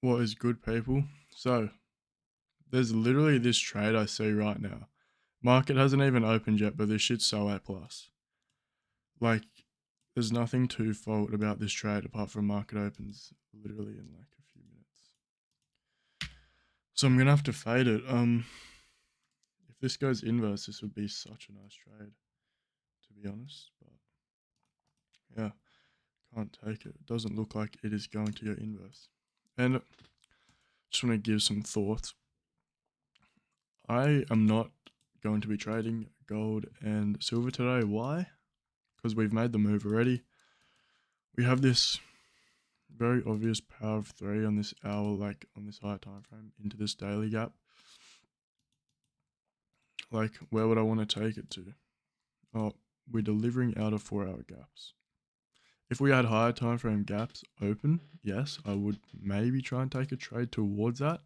What is good, people? So, there's literally this trade I see right now. Market hasn't even opened yet, but this shit's so A plus. Like, there's nothing to fault about this trade apart from market opens literally in like a few minutes. So I'm gonna have to fade it. If this goes inverse, this would be such a nice trade, to be honest. But yeah, can't take it. It doesn't look like it is going to go inverse. And just want to give some thoughts. I am not going to be trading gold and silver today. Why? Because we've made the move already. We have this very obvious power of 3 on this hour, like on this higher time frame, into this daily gap. Like, where would I want to take it to? Oh, we're delivering out of 4-hour gaps. If we had higher time frame gaps open, yes, I would maybe try and take a trade towards that.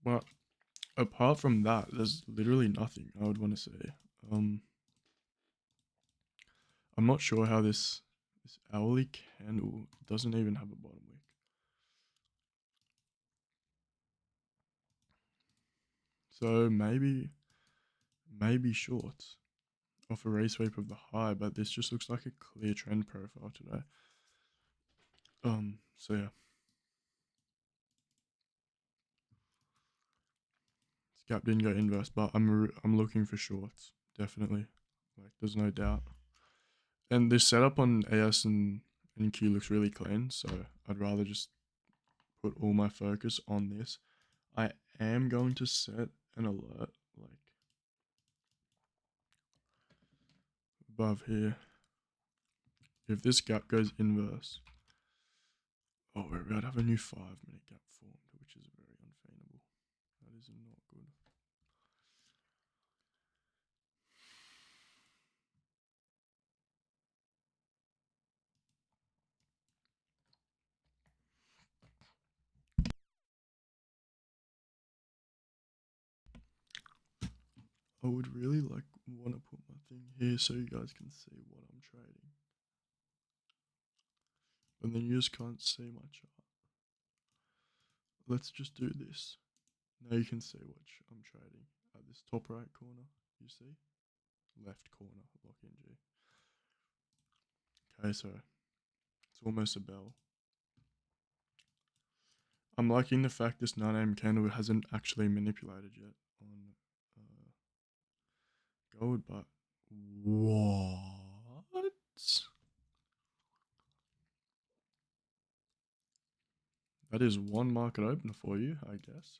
But apart from that, there's literally nothing I would want to see. I'm not sure how this hourly candle doesn't even have a bottom wick. So maybe shorts off a resweep of the high, but this just looks like a clear trend profile today. So yeah. This gap didn't go inverse, but I'm looking for shorts, definitely. Like there's no doubt. And this setup on AS and Q looks really clean, so I'd rather just put all my focus on this. I am going to set an alert like above here. If this gap goes inverse, oh, we're about to have a new 5-minute gap formed, which is very unfeasible. That is not good. I would really like want to put my thing here so you guys can see what I'm trading. And then you just can't see my chart. Let's just do this. Now you can see what I'm trading. At this top right corner, you see? Left corner, lock in G. Okay, so it's almost a bell. I'm liking the fact this 9 AM candle hasn't actually manipulated yet on gold, but what? That is one market open for you, I guess.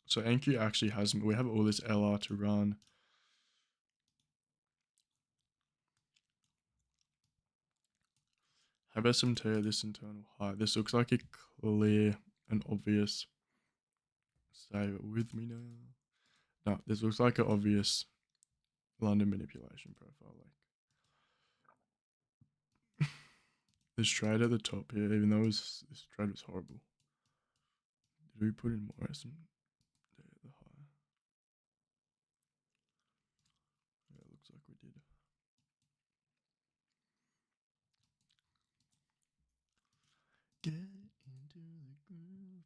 So NQ actually has, we have all this LR to run. Have SMT at this internal high. This looks like a clear and obvious. Stay with me now. No, this looks like an obvious London manipulation profile. Like this trade at the top here, even though this trade was horrible. Did we put in more SMT at the high? Yeah, it looks like we did. Get into the groove.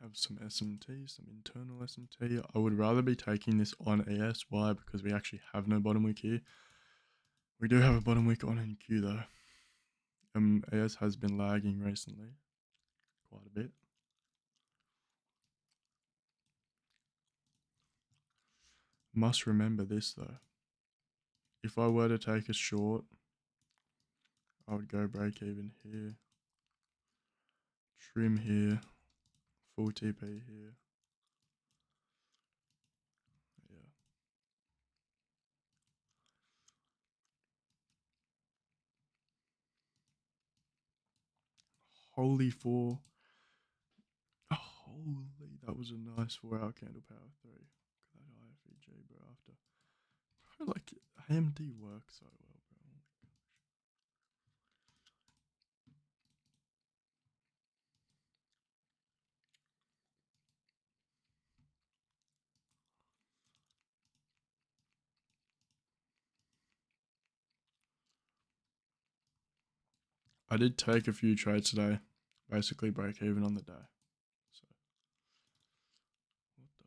Have some SMT, some internal SMT. I would rather be taking this on AS. Why? Because we actually have no bottom wick here. We do have a bottom wick on NQ though. AS has been lagging recently, quite a bit. Must remember this though. If I were to take a short, I would go break even here, trim here, full TP here. Yeah. holy four. Oh, holy, that was a nice 4 hour candle power 3. Look at that IFEG, bro, after. Bro, like, AMD works so well, bro. I did take a few trades today. Basically break even on the day. So, what the?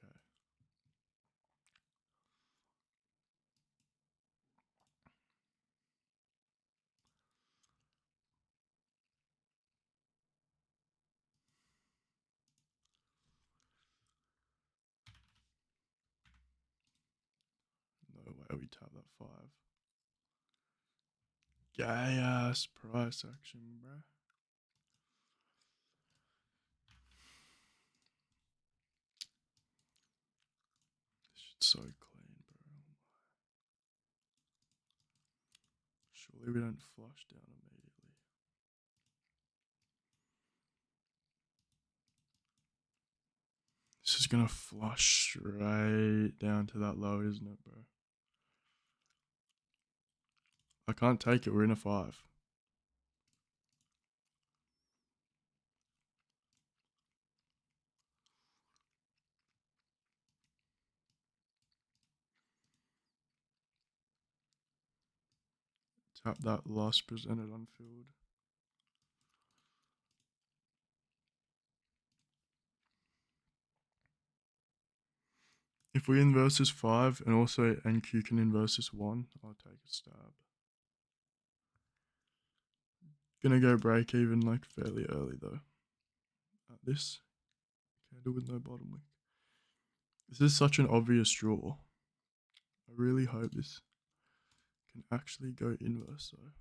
Okay. No way we tap that 5. Gay ass price action, bro. This shit's so clean, bro. Surely we don't flush down immediately. This is gonna flush straight down to that low, isn't it, bro? I can't take it. We're in a 5. Tap that loss presented unfilled. If we inverse this 5 and also NQ can inverse this 1, I'll take a stab. Gonna go break even like fairly early though. At this candle with no bottom wick. This is such an obvious draw. I really hope this can actually go inverse though.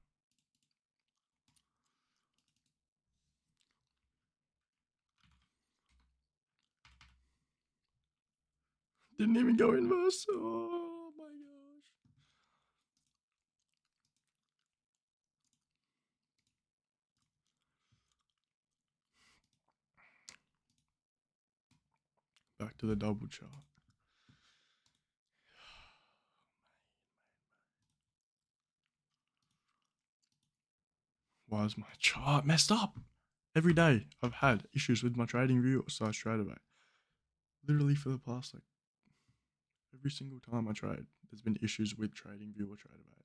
Didn't even go inverse. Oh my gosh. Back to the double chart. Why is my chart messed up? Every day I've had issues with my trading view or slash TraderBait. Literally for the past like every single time I trade, there's been issues with trading view or TraderBait.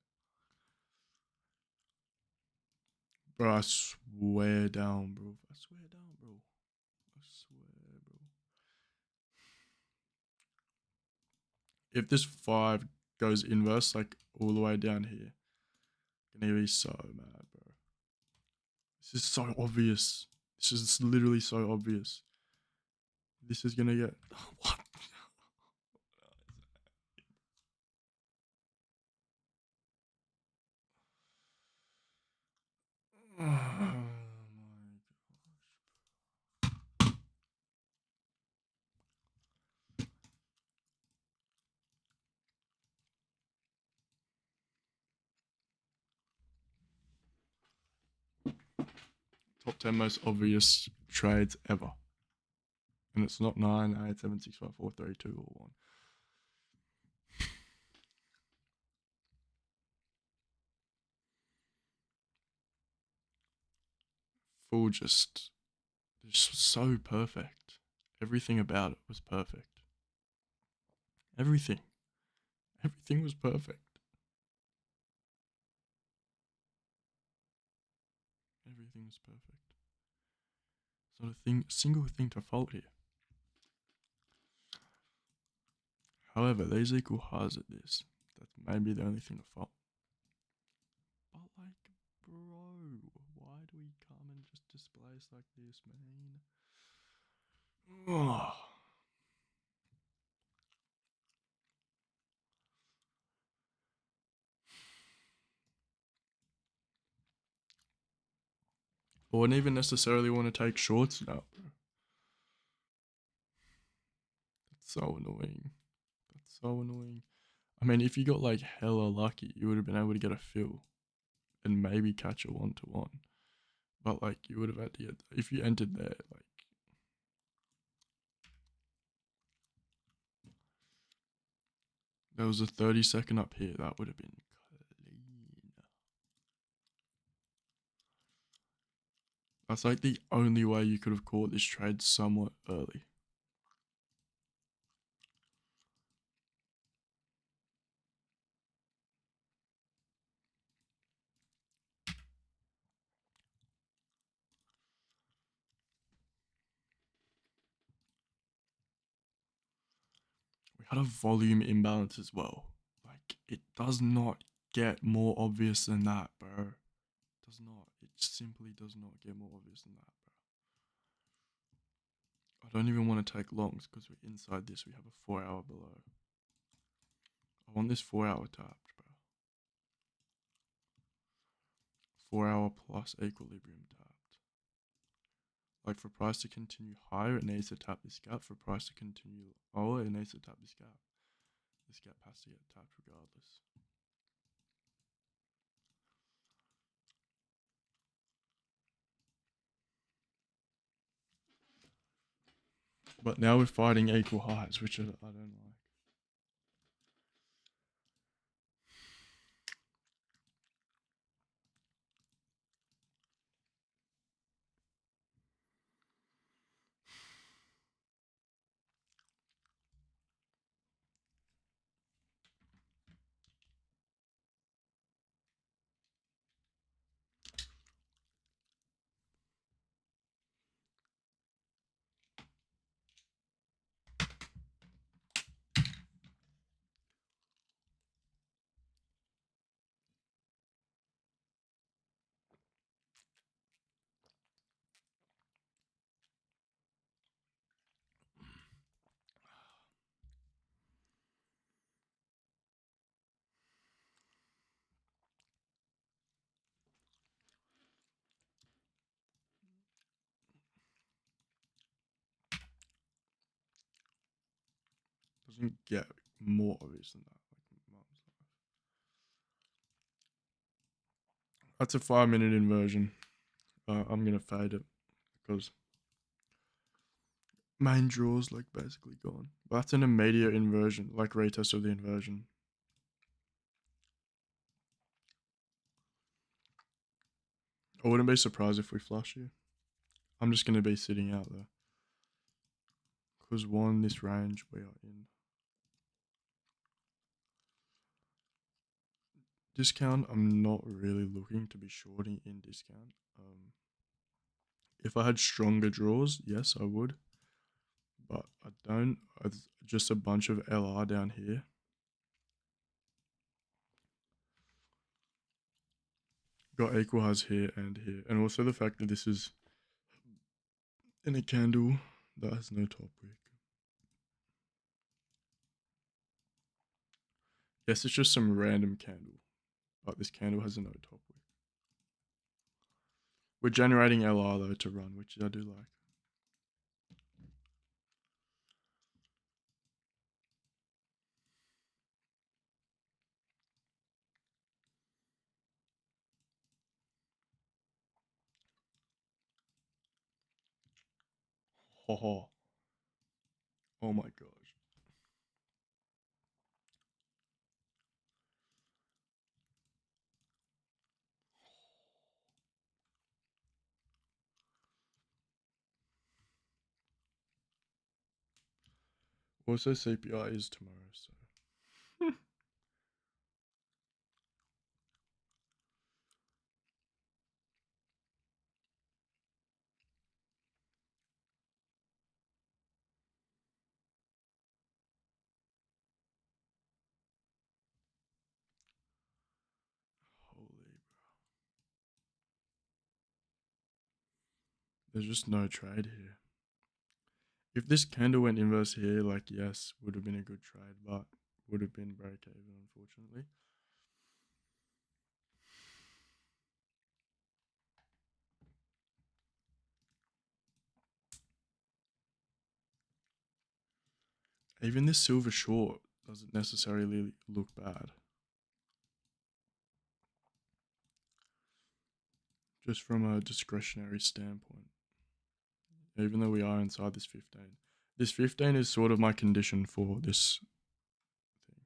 Bro, I swear down, bro. I swear down, bro. I swear, bro. If this 5 goes inverse, like all the way down here, I'm gonna be so mad, bro. This is so obvious. This is literally so obvious. This is gonna get what? Oh my gosh. Top 10 most obvious trades ever. And it's not 9, 8, 7, 6, 5, 4, 3, 2, or 1. Full just so perfect. Everything about it was perfect. Everything. Everything was perfect. Everything was perfect. It's not a single thing to fault here. However, these equal highs at this. That's maybe the only thing to fault. But like, bro, why do we come and just displace like this, man? Oh. I wouldn't even necessarily want to take shorts now, bro. That's so annoying. That's so annoying. I mean, if you got like hella lucky, you would have been able to get a fill and maybe catch a 1-to-1. But like, you would have had to get, if you entered there, like, there was a 30-second up here, that would have been clean. That's like the only way you could have caught this trade somewhat early. We had a volume imbalance as well. Like, it does not get more obvious than that, bro. It does not. It simply does not get more obvious than that, bro. I don't even want to take longs because we're inside this. We have a 4-hour below. I want this 4-hour tapped, bro. 4-hour plus equilibrium tapped. Like, for price to continue higher, it needs to tap this gap. For price to continue lower, it needs to tap this gap. This gap has to get tapped regardless. But now we're fighting equal highs, which I don't like. Doesn't get more obvious than that. That's a 5-minute inversion. I'm gonna fade it because main draw's like basically gone. But that's an immediate inversion, like retest of the inversion. I wouldn't be surprised if we flush here. I'm just gonna be sitting out there. Because one, this range we are in. Discount, I'm not really looking to be shorting in discount. If I had stronger draws, yes, I would. But I don't. It's just a bunch of LR down here. Got equal highs here and here. And also the fact that this is in a candle that has no top wick. Yes, it's just some random candle. But this candle has no top wick. We're generating LR though to run, which I do like. Ho ho. Oh my gosh. Also, CPI is tomorrow, so. Holy bro. There's just no trade here. If this candle went inverse here, like, yes, would have been a good trade, but would have been break even, unfortunately. Even this silver short doesn't necessarily look bad. Just from a discretionary standpoint. Even though we are inside this 15. This 15 is sort of my condition for this thing.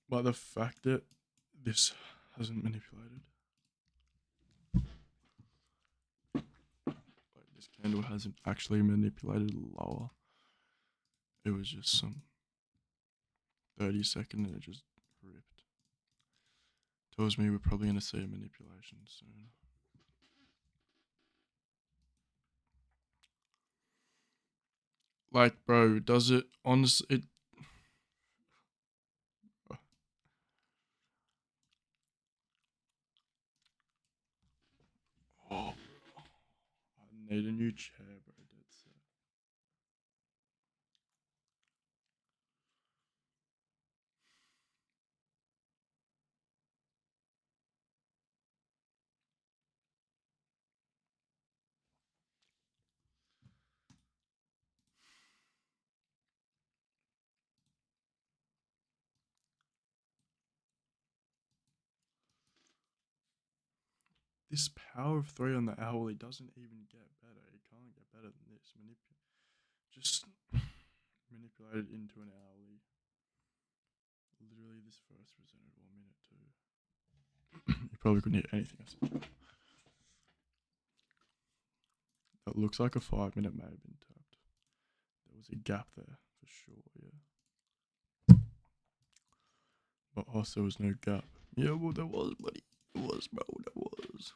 But the fact that this hasn't manipulated. Like this candle hasn't actually manipulated lower. It was just some 30-second and it just ripped. Tells me we're probably going to see a manipulation soon. Like, bro, does it honestly? Oh, I need a new chair, bro. Dead set. This power of 3 on the hourly doesn't even get better. It can't get better than this. Just manipulated into an hourly. Literally, this first presented 1 minute too. You probably couldn't hear anything I said. That looks like a 5 minute may have been tapped. There was a gap there for sure, yeah. But also there was no gap. Yeah, well there was, buddy. There was, bro. There was.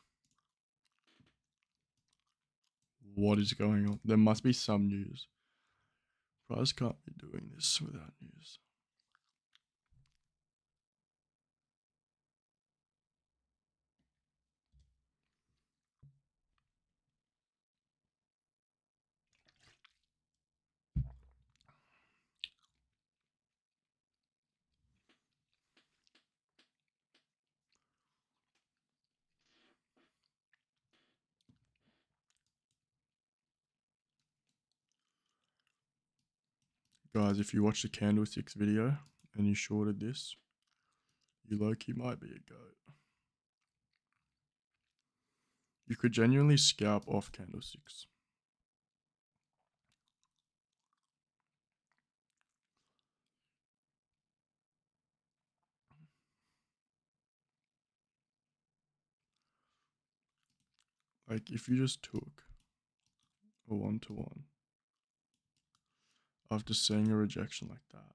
What is going on? There must be some news. Price can't be doing this without news. Guys, if you watch the candlesticks video and you shorted this, you low-key might be a goat. You could genuinely scalp off candlesticks. Like, if you just took a 1-to-1 after seeing a rejection like that,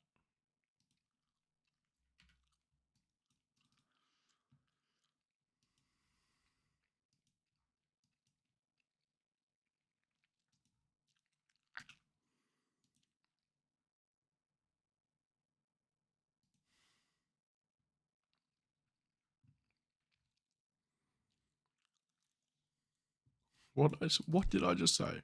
what did I just say?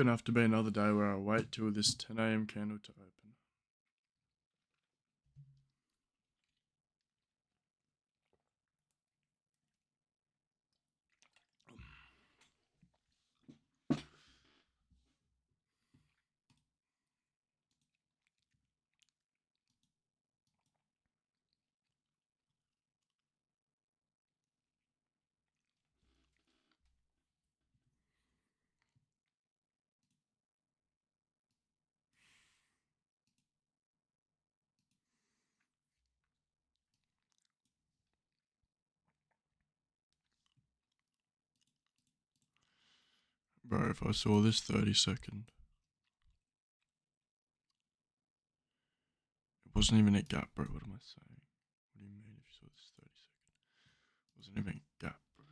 gonna have to be another day where I wait till this 10 a.m. candle to open. Bro, if I saw this 30-second, it wasn't even a gap, bro. What am I saying? What do you mean if you saw this 30-second? It wasn't even a gap, bro.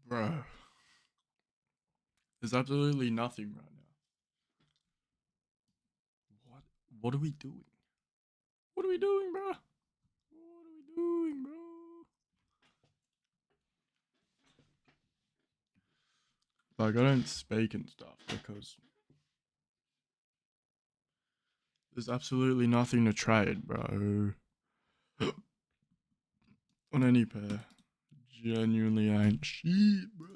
Bro, there's absolutely nothing right now. What? What are we doing? What are we doing, bro? What are we doing, bro? Like, I don't speak and stuff because there's absolutely nothing to trade, bro. On any pair. Genuinely ain't shit, bro.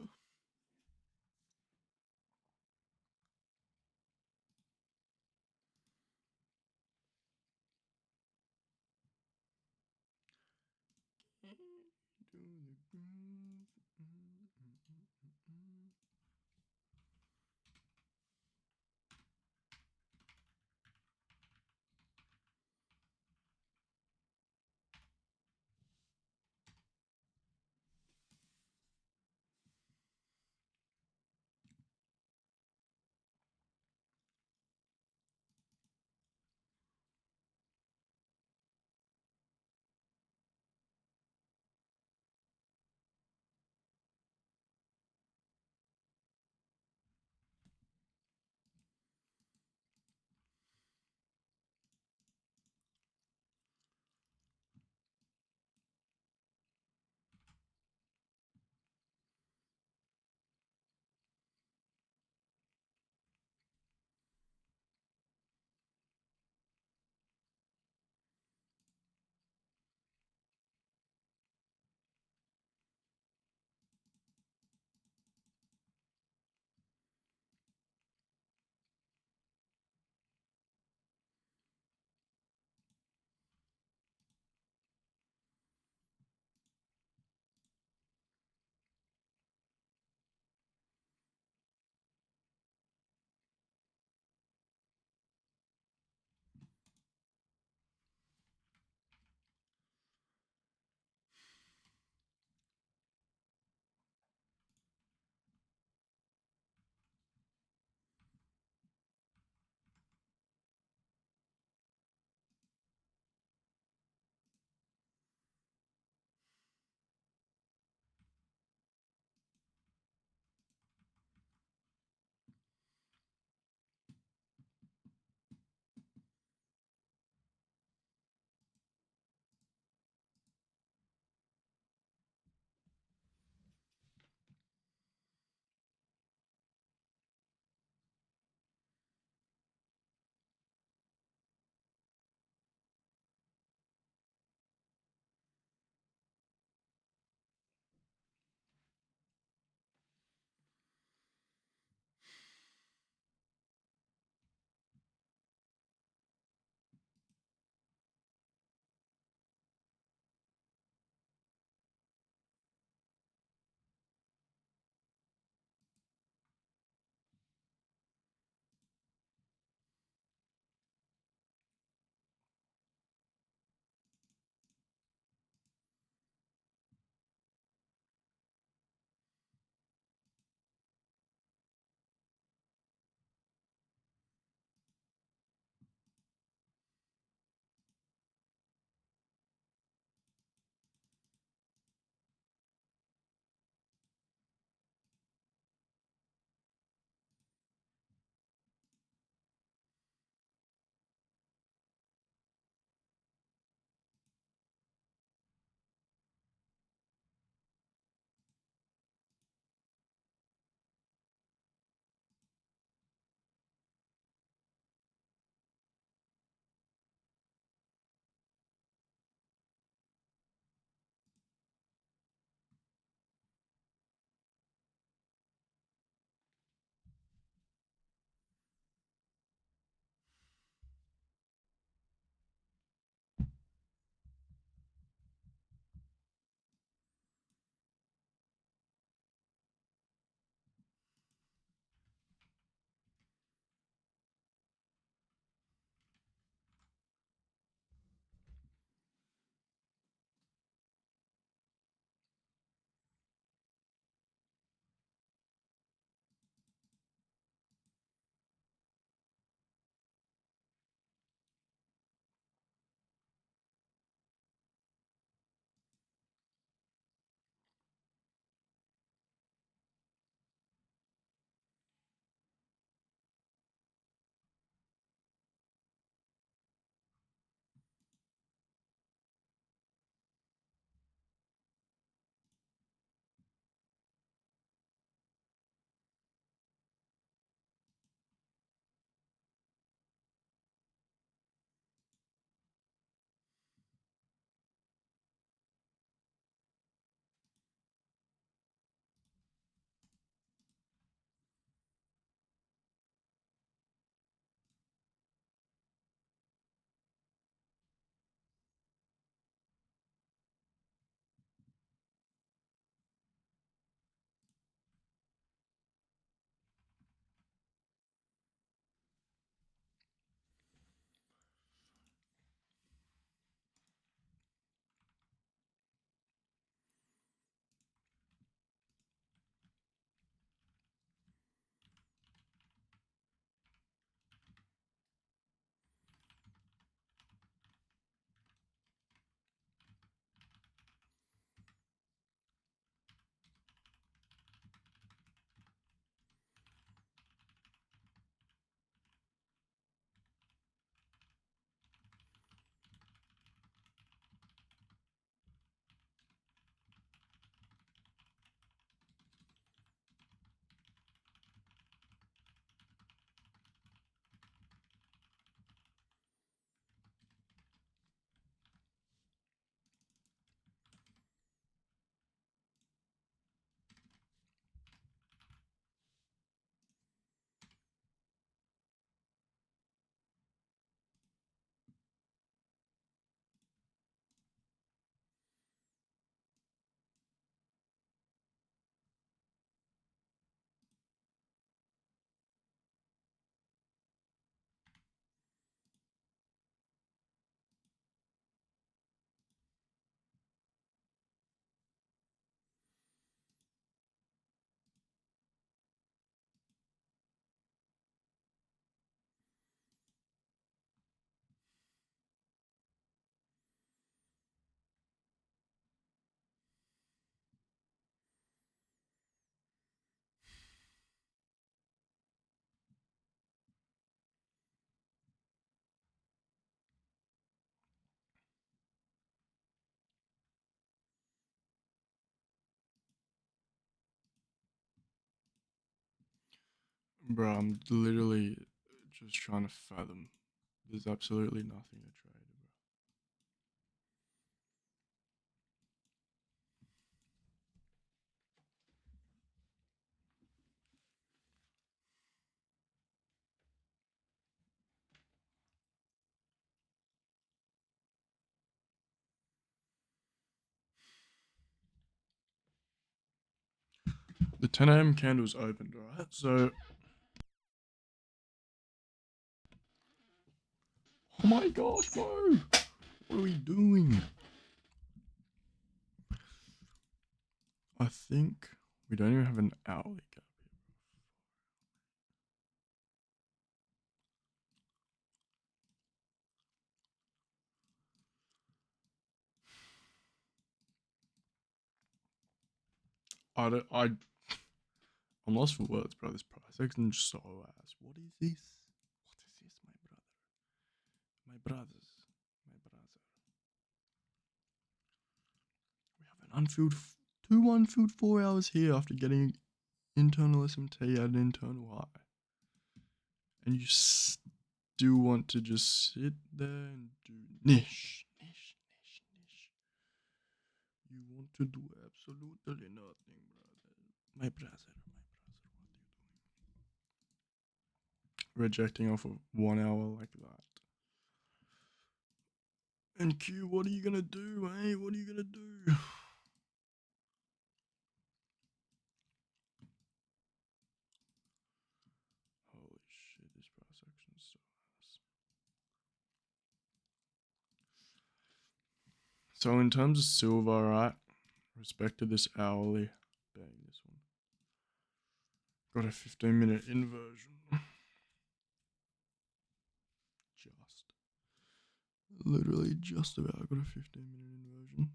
Bro, I'm literally just trying to fathom. There's absolutely nothing to trade, bro. The 10 a.m. candle's opened, right? So, oh my gosh, bro, what are we doing? I think we don't even have an hourly gap here. I don't, I'm lost for words, bro. This price action is so ass. What is this? What is this, my brother? My brothers. My brother. We have an unfilled, two unfilled 4 hours here after getting internal SMT at an internal high. And you still want to just sit there and do niche, niche, niche, niche. You want to do absolutely nothing, brother. My brother, my brother, what are you doing? Rejecting off of 1 hour like that. And Q, what are you gonna do, eh? What are you gonna do? Holy shit, this price action is so ass. So in terms of silver, right? Respect to this hourly. Bang this one. Got a 15-minute inversion. Just. Literally just about got a 15-minute inversion.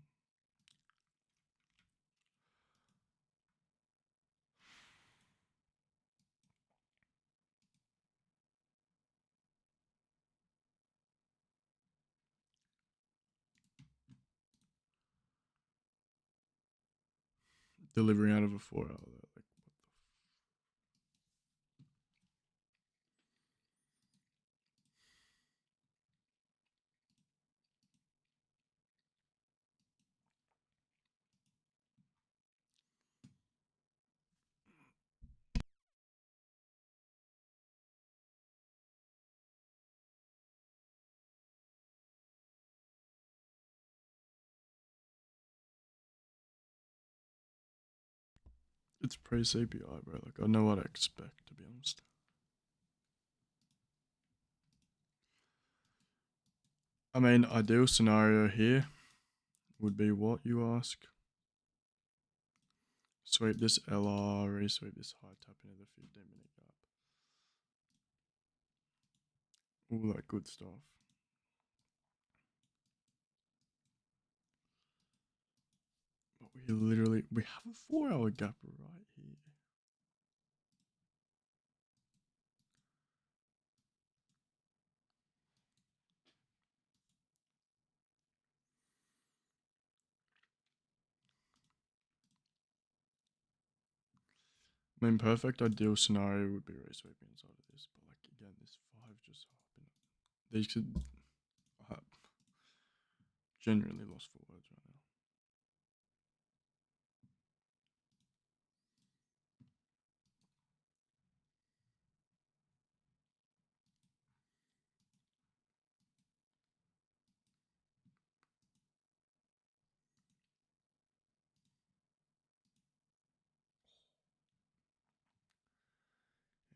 Delivering out of a 4 hour. Like, it's pre CPI, bro. Like, I know what I expect, to be honest. I mean, ideal scenario here would be what you ask. Sweep this LR, resweep this high, tap into the 15-minute gap. All that good stuff. But we have a 4 hour gap right here. I mean, perfect ideal scenario would be resweeping inside of this, but like again, this 5 just happened. These could have genuinely lost for words right now.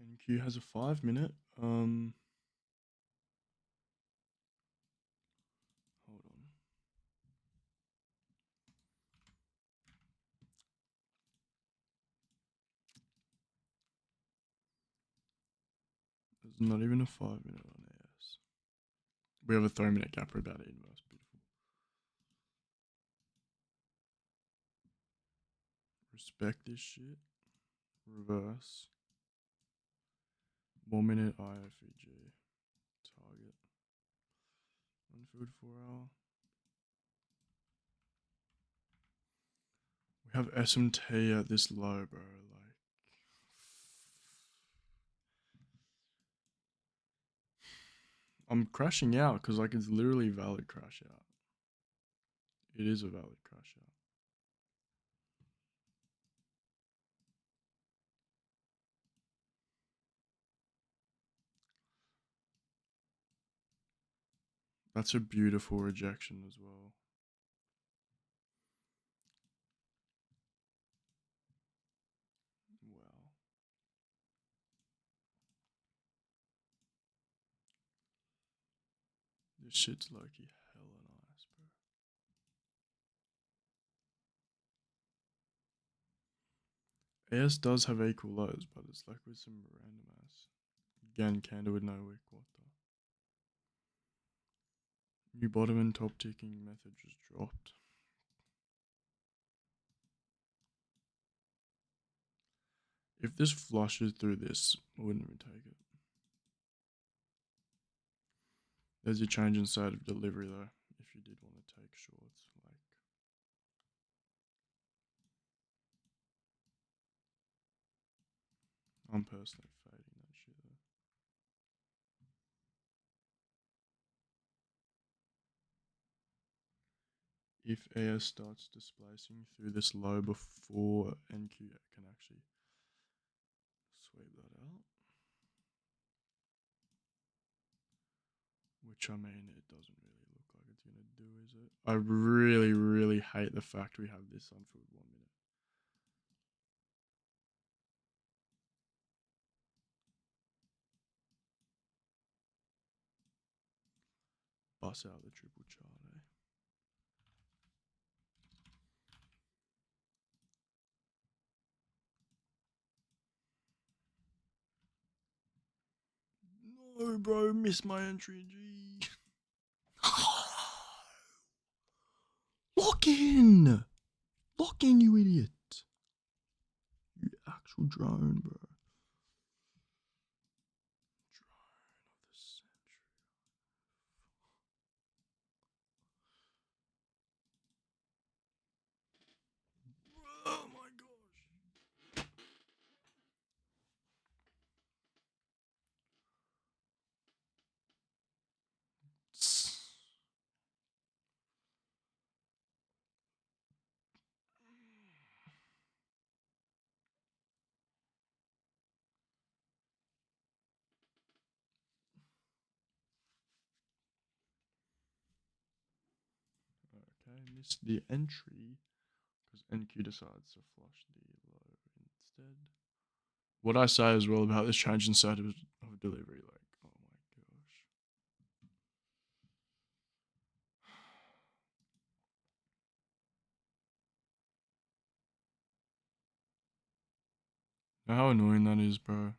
And Q has a 5 minute. Hold on. There's not even a 5 minute on AS. We have a 3 minute gap for about inverse. Beautiful. Respect this shit. Reverse. 1 minute IFEG. Target. Unfilled 4 hour. We have SMT at this low, bro. Like, I'm crashing out because like it's literally valid crash out. It is a valid crash out. That's a beautiful rejection as well. Wow. This shit's low-key hella nice, bro. AS does have equal lows, but it's like with some random ass. Again, candle with no wick, what the? New bottom and top ticking method just dropped. If this flushes through this, I wouldn't even take it. There's your change in side of delivery though, if you did want to take shorts. Like, I'm personally fading that shit though. If AS starts displacing through this low before NQ can actually sweep that out, which I mean, it doesn't really look like it's going to do, is it? I really, really hate the fact we have this on for 1 minute. Bust out the triple chart, eh? No, bro, missed my entry, G. Lock in! Lock in, you idiot! You actual drone, bro. Drone of the century. Oh my gosh. Okay, missed the entry because NQ decides to flush the low instead. What I say as well about this change in side of delivery, like, oh my gosh. Know how annoying that is, bro.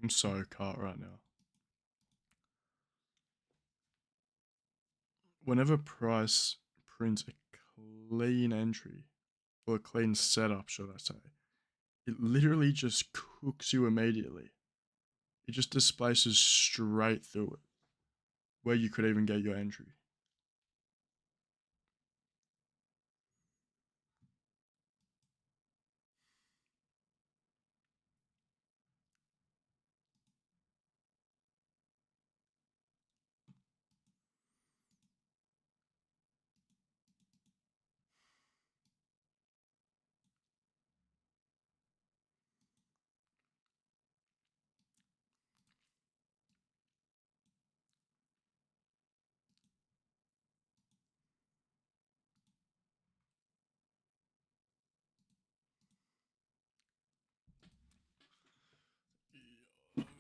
I'm so cut right now. Whenever Price prints a clean entry, or a clean setup, should I say, it literally just cooks you immediately. It just displaces straight through it, where you could even get your entry.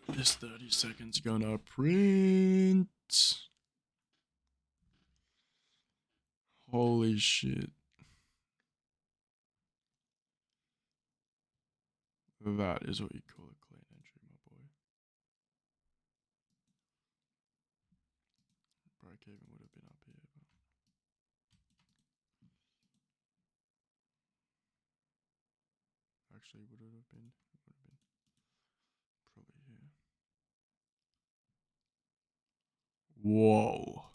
This 30 seconds gonna print. Holy shit. That is what you call a clean entry, my boy. Break even would have been up here, but actually, would it have been? It would have been probably here. Whoa.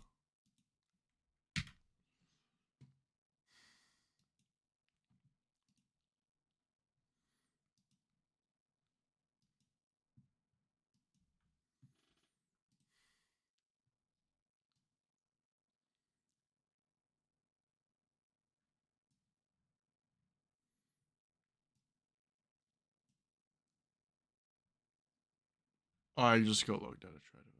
I just got logged out of trade of that.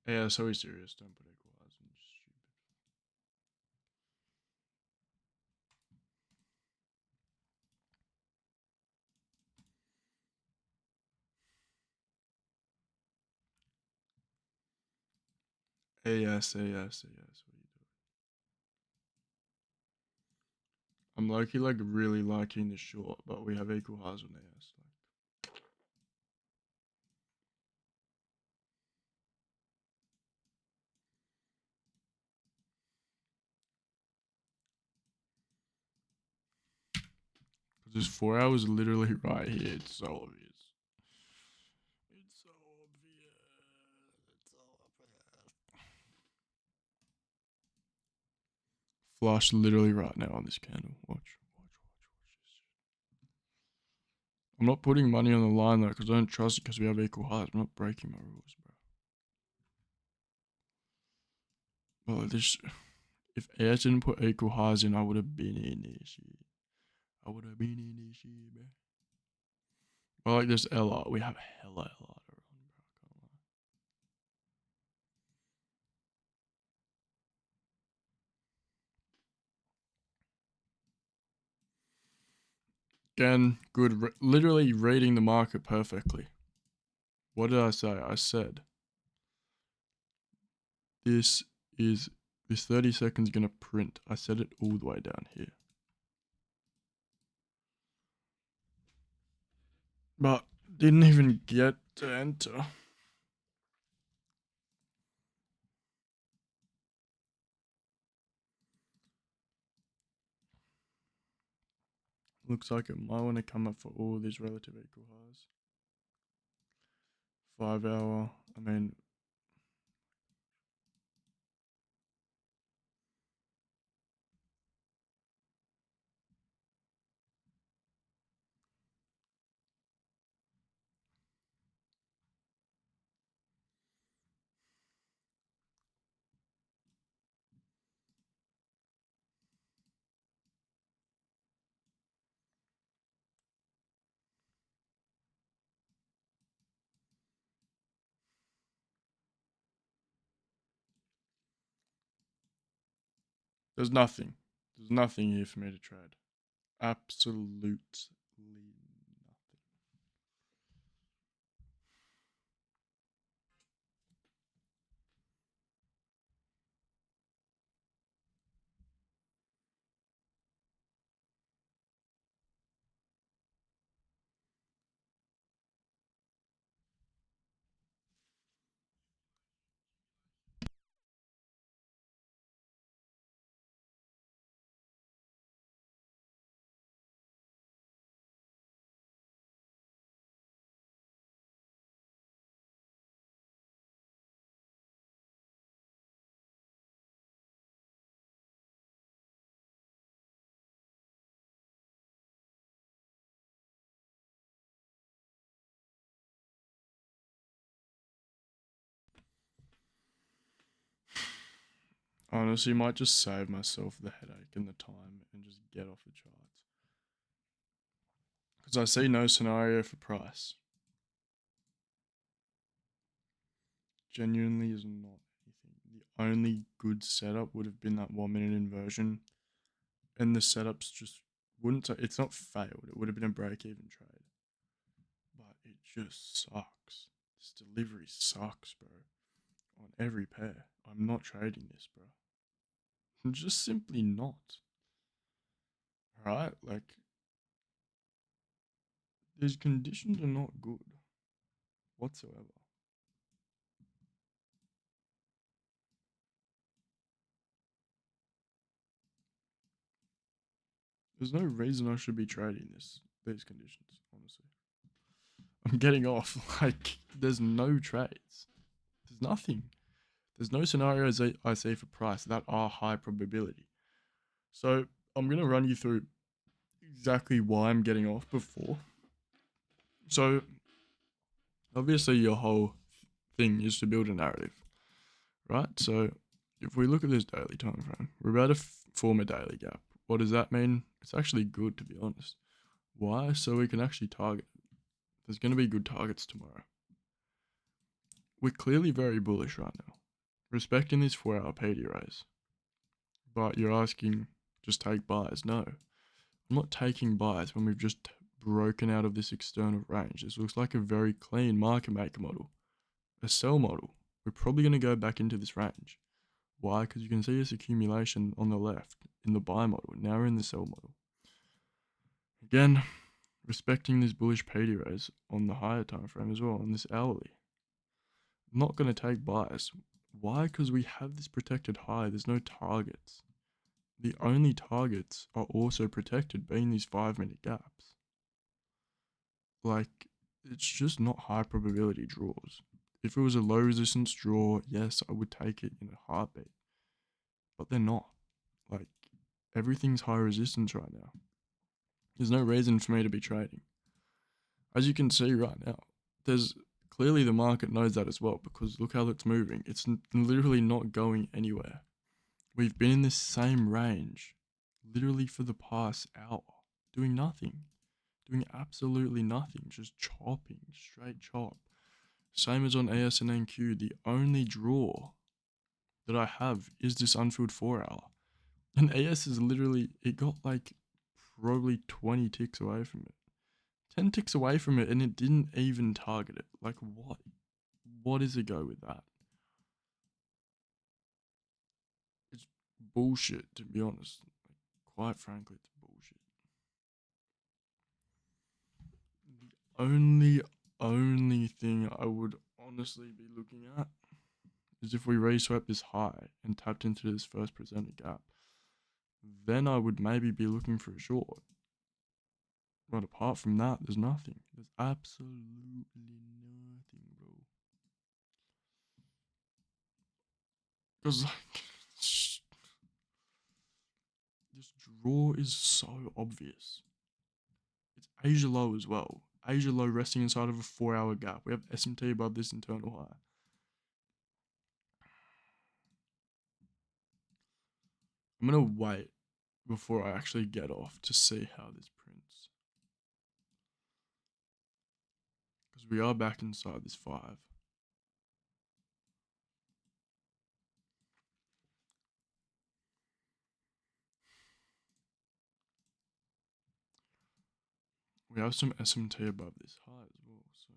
Yeah, so he's serious. Don't put equalize and stupid. AS. What are you doing? I'm low-key like really liking the short, but we have equal highs on AS. This 4 hours literally right here. It's so obvious. It's so obvious. It's so obvious. Flush literally right now on this candle. Watch this. I'm not putting money on the line though, because I don't trust it because we have equal highs. I'm not breaking my rules, bro. Well, this, if AS didn't put equal highs in, I would have been in this shit. I would have been in this shit, bro. But like this LR, we have hella LR to run, bro. Can't lie. Again, good. Literally reading the market perfectly. What did I say? I said this 30 seconds gonna print. I said it all the way down here. But didn't even get to enter. Looks like it might want to come up for all these relative equal highs. 5 hour, I mean, there's nothing. There's nothing here for me to trade. Absolutely nothing. Honestly, might just save myself the headache and the time and just get off the charts. Because I see no scenario for price. Genuinely is not anything. The only good setup would have been that 1 minute inversion. And the setups just wouldn't, it's not failed. It would have been a break even trade. But it just sucks. This delivery sucks, bro. On every pair. I'm not trading this, bro. I'm just simply not. Right? Like, these conditions are not good whatsoever. There's no reason I should be trading these conditions, honestly. I'm getting off. Like, there's no trades. There's nothing. There's no scenarios that I see for price that are high probability. So I'm gonna run you through exactly why I'm getting off before. So obviously your whole thing is to build a narrative, right? So if we look at this daily time frame, we're about to form a daily gap. What does that mean? It's actually good, to be honest. Why? So we can actually target. There's going to be good targets tomorrow. We're clearly very bullish right now, respecting this 4 hour PD raise. But you're asking, just take buys. No, I'm not taking buys when we've just broken out of this external range. This looks like a very clean market maker model, a sell model. We're probably going to go back into this range. Why? Because you can see this accumulation on the left in the buy model. Now we're in the sell model. Again, respecting this bullish PD raise on the higher time frame as well, on this hourly. I'm not going to take buys. Why? Because we have this protected high. There's no targets. The only targets are also protected, being these 5 minute gaps. Like, it's just not high probability draws. If it was a low resistance draw, yes, I would take it in a heartbeat. But they're not. Like, everything's high resistance right now. There's no reason for me to be trading. As you can see right now, there's clearly the market knows that as well, because look how it's moving. It's literally not going anywhere. We've been in this same range literally for the past hour, doing nothing, doing absolutely nothing, just chopping, straight chop. Same as on ASNNQ, the only draw that I have is this unfilled 4 hour. And AS is literally, it got like probably 20 ticks away from it. 10 ticks away from it and it didn't even target it. Like, what? What is a go with that? It's bullshit, to be honest. Like, quite frankly, it's bullshit. The only thing I would honestly be looking at is if we reswept this high and tapped into this first presented gap. Then I would maybe be looking for a short. But apart from that, there's nothing. There's absolutely nothing, bro. Because, like, this draw is so obvious. It's Asia low as well. Asia low resting inside of a 4 hour gap. We have SMT above this internal high. I'm gonna wait before I actually get off to see how this prints. Because we are back inside this 5. We have some SMT above this high as well. So,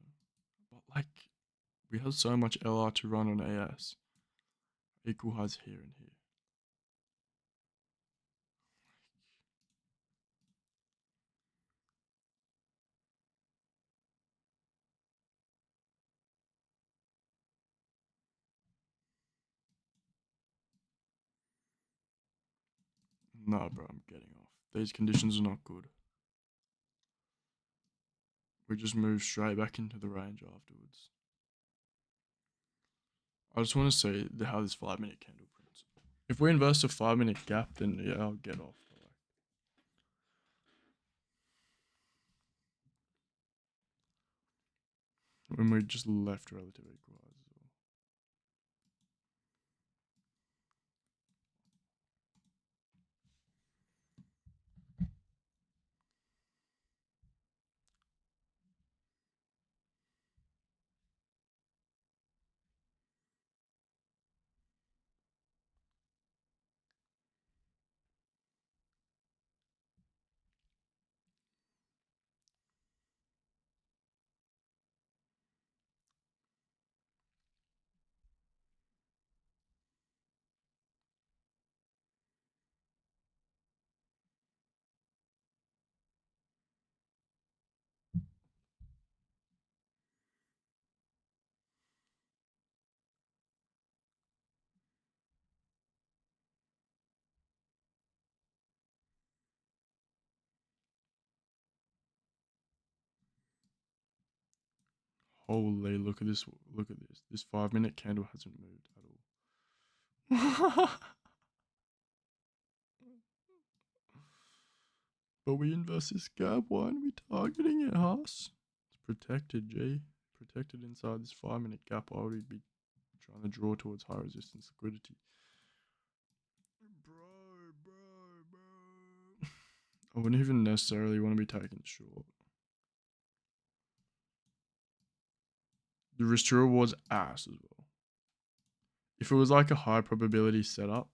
but like, we have so much LR to run on AS. Equal highs here and here. Nah, bro, I'm getting off. These conditions are not good. We just move straight back into the range afterwards. I just want to see how this 5 minute candle prints. If we invest a 5 minute gap, then yeah, I'll get off. When we just left relative equal highs as well. Holy, look at this. Look at this. This 5 minute candle hasn't moved at all. But we invest this gap. Why aren't we targeting it, Haas? It's protected, G. Protected inside this 5 minute gap. Why would we be trying to draw towards high resistance liquidity? Bro. I wouldn't even necessarily want to be taken short. The risk to reward's ass as well. If it was like a high probability setup,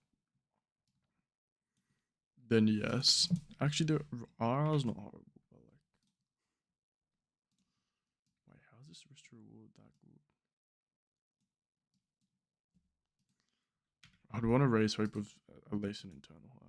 then yes. Actually, the RR's not horrible. But like, wait, how is this risk to reward that good? I'd want a raise sweep of at least an internal high.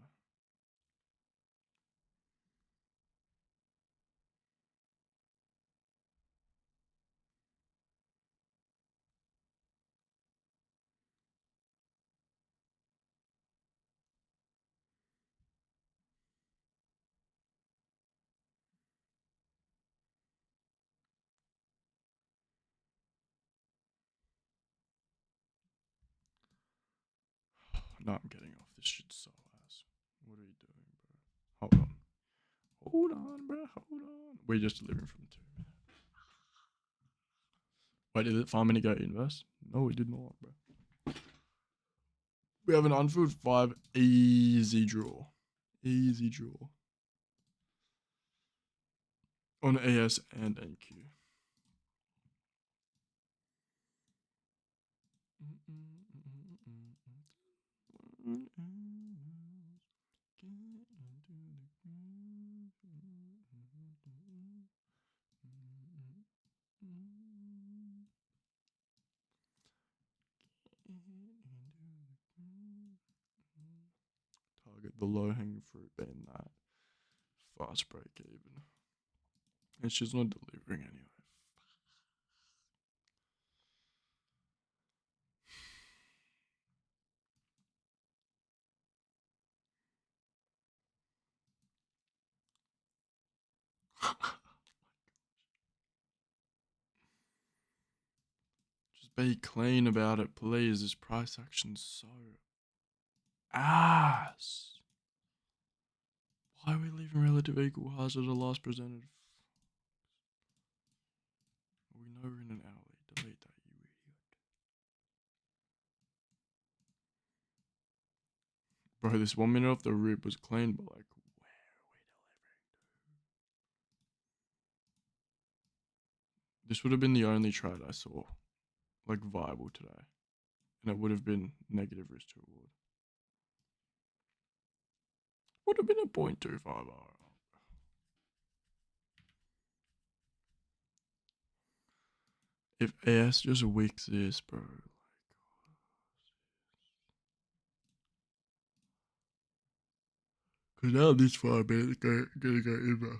No, I'm getting off. This shit's so ass. What are you doing, bro? Hold on. Hold on, bro. Hold on. We're just delivering from 2. Wait, did it 5 minute go invest? No, we did not, bro. We have an unfilled 5 easy draw. Easy draw. On AS and NQ. Target the low hanging fruit being that fast break even. It's just not delivering anyway. Just be clean about it, please. This price action's so ass. Why are we leaving relative equal highs at the last presented? We know we're in an alley. Delete that, you idiot. Bro, this 1 minute off the rip was clean, but like, where are we delivering to? This would have been the only trade I saw, like, viable today. And it would have been negative risk to reward. Would have been a 0.25 RR. If AS just wicks this, bro. Because now this 5 minutes gonna go inverse.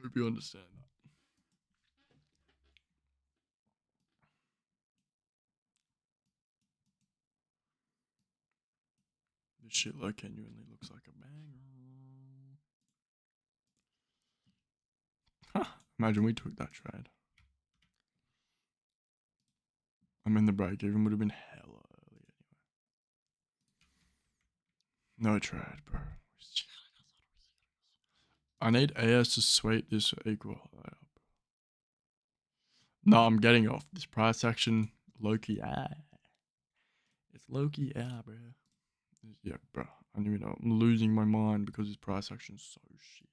Hope you understand that. This shit like genuinely looks like a banger. Huh. Imagine we took that trade. I mean, the break even would have been hella early anyway. No trade, bro. I need AS to sweep this equal high up. No, I'm getting off this price action. Loki, it's Loki, bro. Yeah, bro. I don't even know. I'm losing my mind because this price action's so shit.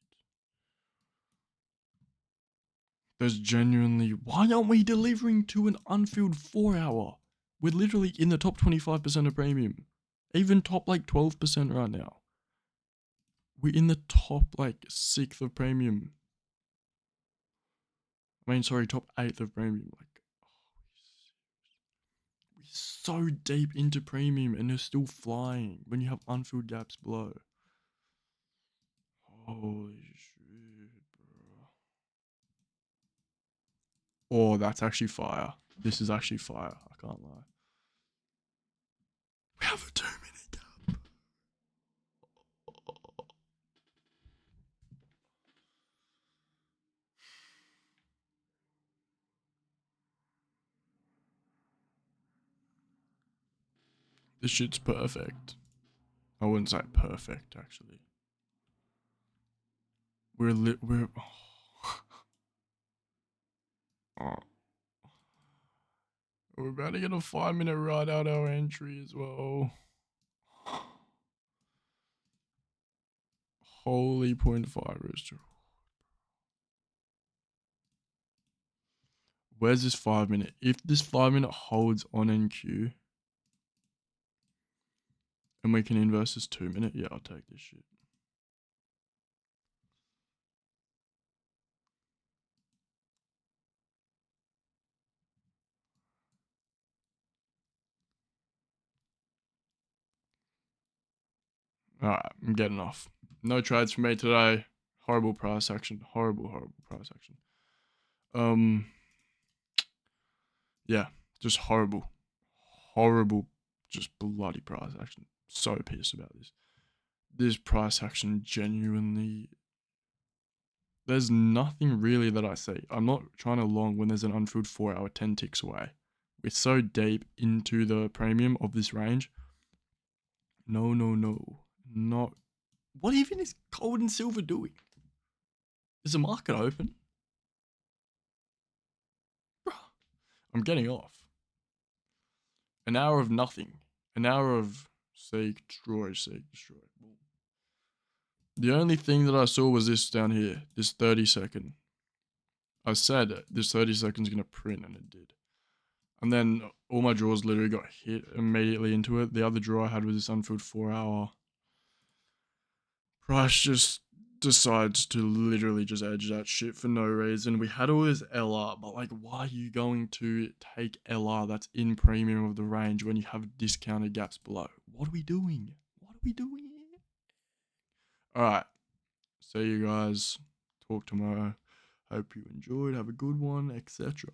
There's genuinely. Why aren't we delivering to an unfilled 4-hour? We're literally in the top 25% of premium. Even top like 12% right now. We're in the top like 6th of premium. I mean, sorry, top 8th of premium. Like, we're so deep into premium and they're still flying when you have unfilled gaps below. Holy shit, bro. Oh, that's actually fire. This is actually fire. I can't lie. We have a 2-minute gap. This shit's perfect. I wouldn't say perfect, actually. We're oh. We're about to get a 5-minute ride out our entry as well. Holy 0.5 rooster. Where's this 5-minute? If this 5-minute holds on NQ and we can inverse this 2-minute, yeah, I'll take this shit. Alright, I'm getting off. No trades for me today. Horrible price action. Horrible price action. Yeah, just horrible. Horrible, just bloody price action. So pissed about this. This price action genuinely. There's nothing really that I see. I'm not trying to long when there's an unfilled 4-hour 10 ticks away. We're so deep into the premium of this range. No. Not. What even is gold and silver doing? Is the market open? Bruh. I'm getting off. An hour of nothing. An hour of seek, destroy. The only thing that I saw was this down here. This 30-second. I said this 30 seconds going to print, and it did. And then all my draws literally got hit immediately into it. The other draw I had was this unfilled 4-hour. Price just decides to literally just edge that shit for no reason. We had all this LR, but like, why are you going to take LR that's in premium of the range when you have discounted gaps below? What are we doing? Alright. See you guys. Talk tomorrow. Hope you enjoyed. Have a good one, etc.